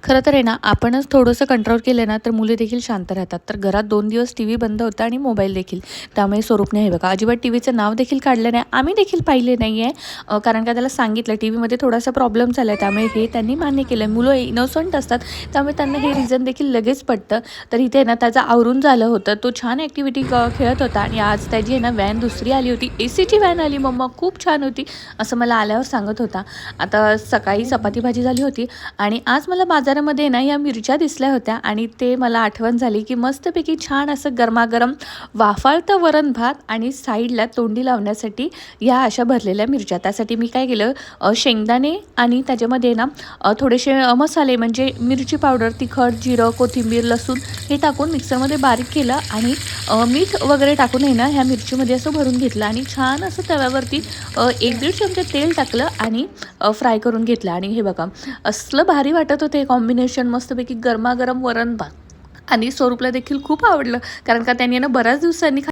खरं तर आहे ना, आपणच थोडंसं कंट्रोल केलं ना, तर मुले देखील शांत राहतात. तर घरात 2 दिवस टीव्ही बंद होता आणि मोबाईल देखील. त्यामुळे स्वरूपने हे बघा, अजिबात टीव्हीचं नाव देखील काढलं नाही. आम्ही देखील पाहिले नाही आहे. कारण का त्याला सांगितलं टीव्हीमध्ये थोडासा प्रॉब्लेम झाला आहे, त्यामुळे हे त्यांनी मान्य केलं. मुलं इनोसंट असतात, त्यामुळे त्यांना हे रिझन देखील लगेच पटतं. तर इथे ना त्याचं आवरून झालं होतं. तो छान ॲक्टिव्हिटी खेळत होता आणि आज त्याची आहे ना व्हॅन दुसरी आली होती. एसीची व्हॅन आली मम्मा, खूप छान होती, असं मला आल्यावर सांगत होता. आता सकाळी चपाती भाजी झाली होती आणि आज मला बाजारामध्ये ना या मिरच्या दिसल्या होत्या आणि ते मला आठवण झाली की मस्तपैकी छान असं गरमागरम वाफाळतं वरण भात आणि साईडला तोंडी लावण्यासाठी या अशा भरलेल्या मिरच्या. त्यासाठी मी काय केलं, शेंगदाणे आणि त्याच्यामध्ये ना थोडेसे मसाले म्हणजे मिरची पावडर, तिखट, जिरं, कोथिंबीर, लसूण हे टाकून मिक्सरमध्ये बारीक केलं आणि मीठ वगैरे टाकून आहे ना ह्या मिरचीमध्ये असं भरून घेतलं आणि छान असं तव्यावरती 1-1.5 चमचे तेल टाकलं आणि फ्राय करून घेतलं. आणि हे बघा, असलं भारी वाटत होते कॉम्बिनेशन, मस्तपैकी गरमागरम वरण भात. आणि स्वरूपला देखील खूप आवडलं, कारण का त्याने ना बऱ्याच दिवसांनी